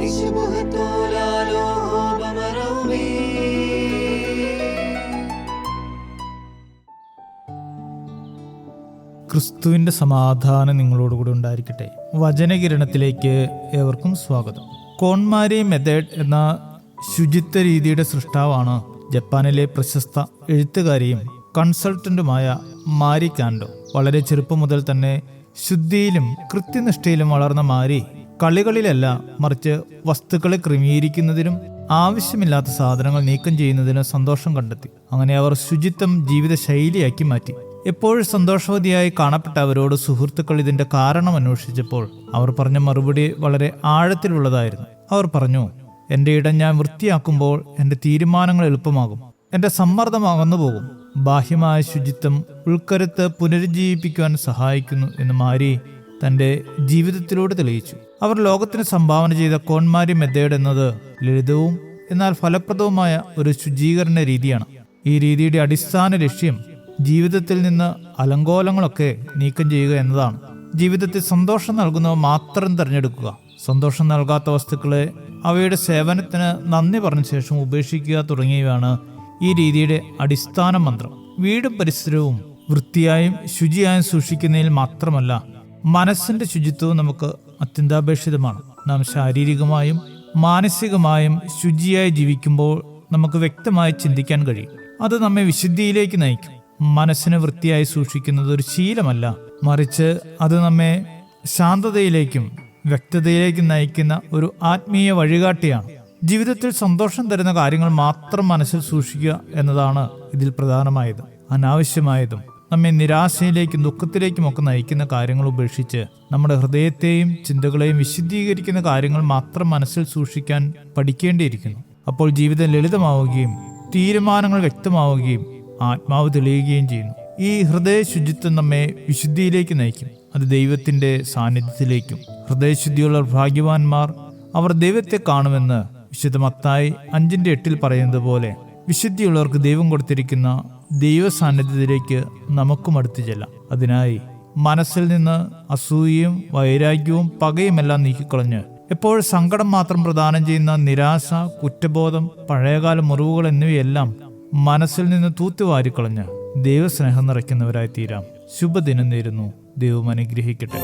ക്രിസ്തുവിൻ്റെ സമാധാനം നിങ്ങളോടുകൂടി ഉണ്ടായിരിക്കട്ടെ. വചനകിരണത്തിലേക്ക് ഏവർക്കും സ്വാഗതം. കോൺമാരി മെത്തേഡ് എന്ന ശുചിത്വ രീതിയുടെ സൃഷ്ടാവാണ് ജപ്പാനിലെ പ്രശസ്ത എഴുത്തുകാരിയും കൺസൾട്ടന്റുമായ മാരി കാൻഡോ. വളരെ ചെറുപ്പം മുതൽ തന്നെ ശുദ്ധിയിലും കൃത്യനിഷ്ഠയിലും വളർന്ന മാരി കളികളിലല്ല, മറിച്ച് വസ്തുക്കളെ ക്രമീകരിക്കുന്നതിനും ആവശ്യമില്ലാത്ത സാധനങ്ങൾ നീക്കം ചെയ്യുന്നതിനും സന്തോഷം കണ്ടെത്തി. അങ്ങനെ അവർ ശുചിത്വം ജീവിത ശൈലിയാക്കി മാറ്റി. എപ്പോഴും സന്തോഷവതിയായി കാണപ്പെട്ട അവരോട് സുഹൃത്തുക്കൾ ഇതിന്റെ കാരണം അന്വേഷിച്ചപ്പോൾ അവർ പറഞ്ഞ മറുപടി വളരെ ആഴത്തിലുള്ളതായിരുന്നു. അവർ പറഞ്ഞു, എൻ്റെ ഇടം ഞാൻ വൃത്തിയാക്കുമ്പോൾ എൻ്റെ തീരുമാനങ്ങൾ എളുപ്പമാകും, എൻ്റെ സമ്മർദ്ദം അകന്നുപോകും. ബാഹ്യമായ ശുചിത്വം ഉൾക്കരുത്ത് പുനരുജ്ജീവിപ്പിക്കുവാൻ സഹായിക്കുന്നു എന്ന് മാരി തൻ്റെ ജീവിതത്തിലൂടെ തെളിയിച്ചു. അവർ ലോകത്തിന് സംഭാവന ചെയ്ത കോൺമാരി മെത്തേഡ് എന്നത് ലളിതവും എന്നാൽ ഫലപ്രദവുമായ ഒരു ശുചീകരണ രീതിയാണ്. ഈ രീതിയുടെ അടിസ്ഥാന ലക്ഷ്യം ജീവിതത്തിൽ നിന്ന് അലങ്കോലങ്ങളൊക്കെ നീക്കം ചെയ്യുക എന്നതാണ്. ജീവിതത്തിൽ സന്തോഷം നൽകുന്നവ മാത്രം തിരഞ്ഞെടുക്കുക. സന്തോഷം നൽകാത്ത വസ്തുക്കളെ അവയുടെ സേവനത്തിന് നന്ദി പറഞ്ഞ ശേഷം ഉപേക്ഷിക്കുക തുടങ്ങിയവയാണ് ഈ രീതിയുടെ അടിസ്ഥാന മന്ത്രം. വീടും പരിസരവും വൃത്തിയായും ശുചിയായും സൂക്ഷിക്കുന്നതിൽ മാത്രമല്ല, മനസ്സിന്റെ ശുചിത്വവും നമുക്ക് അത്യന്താപേക്ഷിതമാണ്. നാം ശാരീരികമായും മാനസികമായും ശുചിയായി ജീവിക്കുമ്പോൾ നമുക്ക് വ്യക്തമായി ചിന്തിക്കാൻ കഴിയും. അത് നമ്മെ വിശുദ്ധിയിലേക്ക് നയിക്കും. മനസ്സിനെ വൃത്തിയായി സൂക്ഷിക്കുന്നത് ഒരു ശീലമല്ല, മറിച്ച് അത് നമ്മെ ശാന്തതയിലേക്കും വ്യക്തതയിലേക്കും നയിക്കുന്ന ഒരു ആത്മീയ വഴികാട്ടിയാണ്. ജീവിതത്തിൽ സന്തോഷം തരുന്ന കാര്യങ്ങൾ മാത്രം മനസ്സിൽ സൂക്ഷിക്കുക എന്നതാണ് ഇതിൽ പ്രധാനമായത്. അനാവശ്യമായതും നമ്മെ നിരാശയിലേക്കും ദുഃഖത്തിലേക്കും ഒക്കെ നയിക്കുന്ന കാര്യങ്ങൾ ഉപേക്ഷിച്ച് നമ്മുടെ ഹൃദയത്തെയും ചിന്തകളെയും വിശുദ്ധീകരിക്കുന്ന കാര്യങ്ങൾ മാത്രം മനസ്സിൽ സൂക്ഷിക്കാൻ പഠിക്കേണ്ടിയിരിക്കുന്നു. അപ്പോൾ ജീവിതം ലളിതമാവുകയും തീരുമാനങ്ങൾ വ്യക്തമാവുകയും ആത്മാവ് തെളിയുകയും ചെയ്യുന്നു. ഈ ഹൃദയ ശുചിത്വം നമ്മെ വിശുദ്ധിയിലേക്ക് നയിക്കും, അത് ദൈവത്തിന്റെ സാന്നിധ്യത്തിലേക്കും. ഹൃദയശുദ്ധിയുള്ള ഭാഗ്യവാന്മാർ, അവർ ദൈവത്തെ കാണുമെന്ന് വിശുദ്ധ മത്തായി 5:8 പറയുന്നത് പോലെ വിശുദ്ധിയുള്ളവർക്ക് ദൈവം കൊടുത്തിരിക്കുന്ന ദൈവ സാന്നിധ്യത്തിലേക്ക് നമുക്കും അടുത്തു ചെല്ലാം. അതിനായി മനസ്സിൽ നിന്ന് അസൂയയും വൈരാഗ്യവും പകയുമെല്ലാം നീക്കിക്കളഞ്ഞ് എപ്പോഴും സങ്കടം മാത്രം പ്രദാനം ചെയ്യുന്ന നിരാശ, കുറ്റബോധം, പഴയകാല മുറിവുകൾ എന്നിവയെല്ലാം മനസ്സിൽ നിന്ന് തൂത്തുവാരിക്കളഞ്ഞ് ദൈവസ്നേഹം നിറയ്ക്കുന്നവരായി തീരാം. ശുഭദിനം നേരുന്നു. ദൈവം അനുഗ്രഹിക്കട്ടെ.